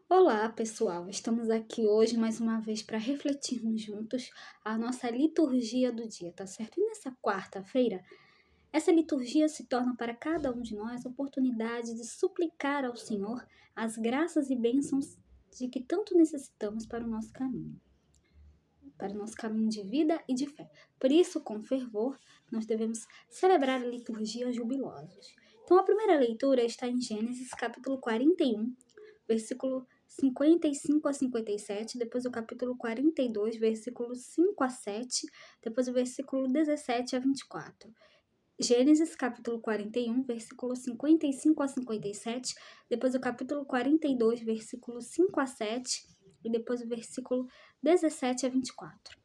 Olá, pessoal! Estamos aqui hoje mais uma vez para refletirmos juntos a nossa liturgia do dia, tá certo? E nessa quarta-feira, essa liturgia se torna para cada um de nós oportunidade de suplicar ao Senhor as graças e bênçãos de que tanto necessitamos para o nosso caminho de vida e de fé. Por isso, com fervor, nós devemos celebrar a liturgia jubilosos. Então, a primeira leitura está em Gênesis, capítulo 41, versículo 55 a 57, depois o capítulo 42, versículos 5 a 7, depois o versículo 17 a 24. Gênesis, capítulo 41, versículo 55 a 57, depois o capítulo 42, versículo 5 a 7 e depois o versículo 17 a 24.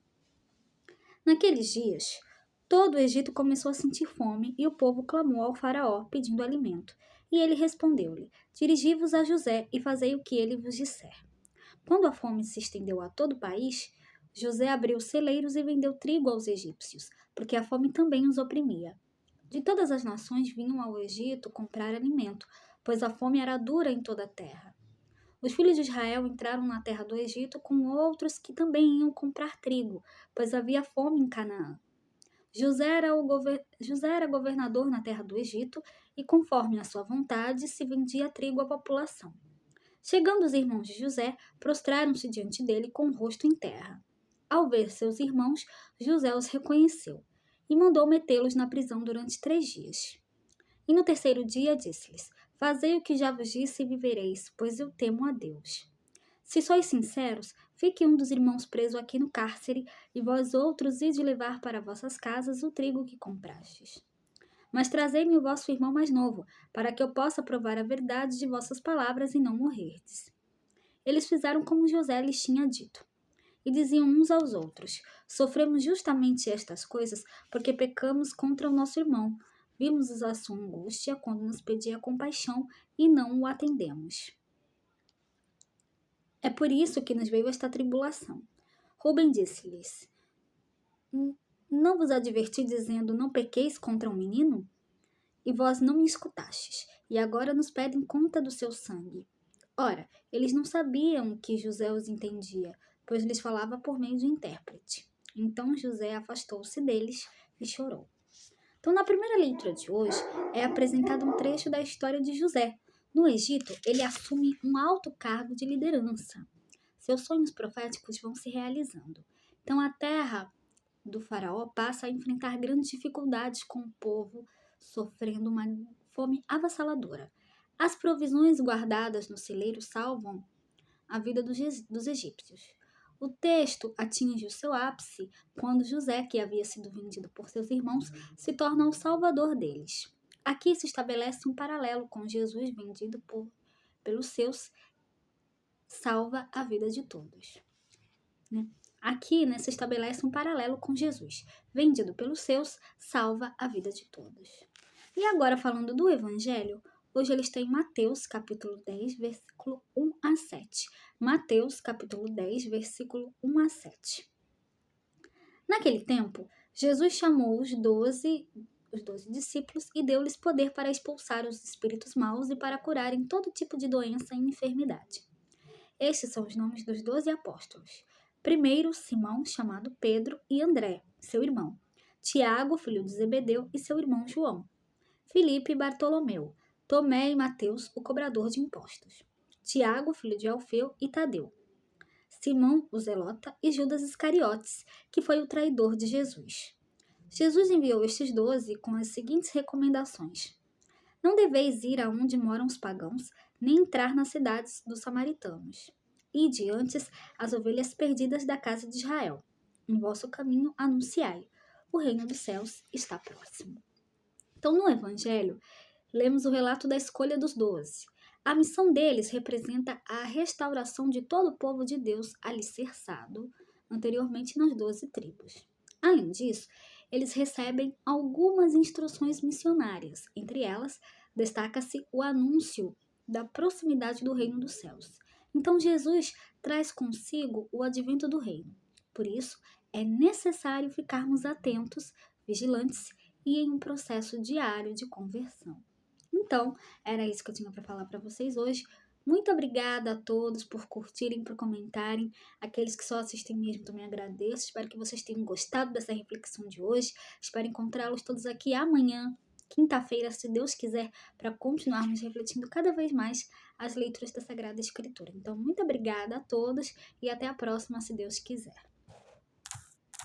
Naqueles dias, todo o Egito começou a sentir fome e o povo clamou ao faraó pedindo alimento. E ele respondeu-lhe: Dirigi-vos a José e fazei o que ele vos disser. Quando a fome se estendeu a todo o país, José abriu celeiros e vendeu trigo aos egípcios, porque a fome também os oprimia. De todas as nações vinham ao Egito comprar alimento, pois a fome era dura em toda a terra. Os filhos de Israel entraram na terra do Egito com outros que também iam comprar trigo, pois havia fome em Canaã. José era governador na terra do Egito e, conforme a sua vontade, se vendia trigo à população. Chegando os irmãos de José, prostraram-se diante dele com o rosto em terra. Ao ver seus irmãos, José os reconheceu e mandou metê-los na prisão durante 3 dias. E no terceiro dia disse-lhes: Fazei o que já vos disse e vivereis, pois eu temo a Deus. Se sois sinceros, fique um dos irmãos preso aqui no cárcere, e vós outros ide levar para vossas casas o trigo que comprastes. Mas trazei-me o vosso irmão mais novo, para que eu possa provar a verdade de vossas palavras e não morrerdes. Eles fizeram como José lhes tinha dito. E diziam uns aos outros: Sofremos justamente estas coisas porque pecamos contra o nosso irmão. Vimos a sua angústia quando nos pedia compaixão e não o atendemos. É por isso que nos veio esta tribulação. Rubem disse-lhes: Não vos adverti dizendo, não pequeis contra um menino? E vós não me escutastes, e agora nos pedem conta do seu sangue. Ora, eles não sabiam que José os entendia, pois lhes falava por meio de intérprete. Então José afastou-se deles e chorou. Então, na primeira leitura de hoje, é apresentado um trecho da história de José. No Egito, ele assume um alto cargo de liderança. Seus sonhos proféticos vão se realizando. Então, a terra do faraó passa a enfrentar grandes dificuldades com o povo, sofrendo uma fome avassaladora. As provisões guardadas no celeiro salvam a vida dos egípcios. O texto atinge o seu ápice quando José, que havia sido vendido por seus irmãos, se torna o salvador deles. Aqui se estabelece um paralelo com Jesus vendido pelos seus, salva a vida de todos. Aqui se estabelece um paralelo com Jesus, vendido pelos seus, salva a vida de todos. E agora falando do Evangelho, hoje ele está em Mateus, capítulo 10, versículo 1 a 7. Mateus, capítulo 10, versículo 1 a 7. Naquele tempo, Jesus chamou os 12 discípulos e deu-lhes poder para expulsar os espíritos maus e para curarem todo tipo de doença e enfermidade. Estes são os nomes dos 12 apóstolos. Primeiro, Simão, chamado Pedro, e André, seu irmão. Tiago, filho de Zebedeu, e seu irmão João. Filipe e Bartolomeu. Tomé e Mateus, o cobrador de impostos. Tiago, filho de Alfeu, e Tadeu. Simão, o zelota, e Judas Iscariotes, que foi o traidor de Jesus. Jesus enviou estes 12 com as seguintes recomendações: Não deveis ir aonde moram os pagãos, nem entrar nas cidades dos samaritanos. Ide antes as ovelhas perdidas da casa de Israel. Em vosso caminho anunciai: o reino dos céus está próximo. Então, no Evangelho, lemos o relato da escolha dos 12. A missão deles representa a restauração de todo o povo de Deus alicerçado anteriormente nas 12 tribos. Além disso, eles recebem algumas instruções missionárias. Entre elas, destaca-se o anúncio da proximidade do reino dos céus. Então, Jesus traz consigo o advento do reino. Por isso, é necessário ficarmos atentos, vigilantes e em um processo diário de conversão. Então, era isso que eu tinha para falar para vocês hoje. Muito obrigada a todos por curtirem, por comentarem. Aqueles que só assistem mesmo, também agradeço. Espero que vocês tenham gostado dessa reflexão de hoje. Espero encontrá-los todos aqui amanhã, quinta-feira, se Deus quiser, para continuarmos refletindo cada vez mais as leituras da Sagrada Escritura. Então, muito obrigada a todos e até a próxima, se Deus quiser.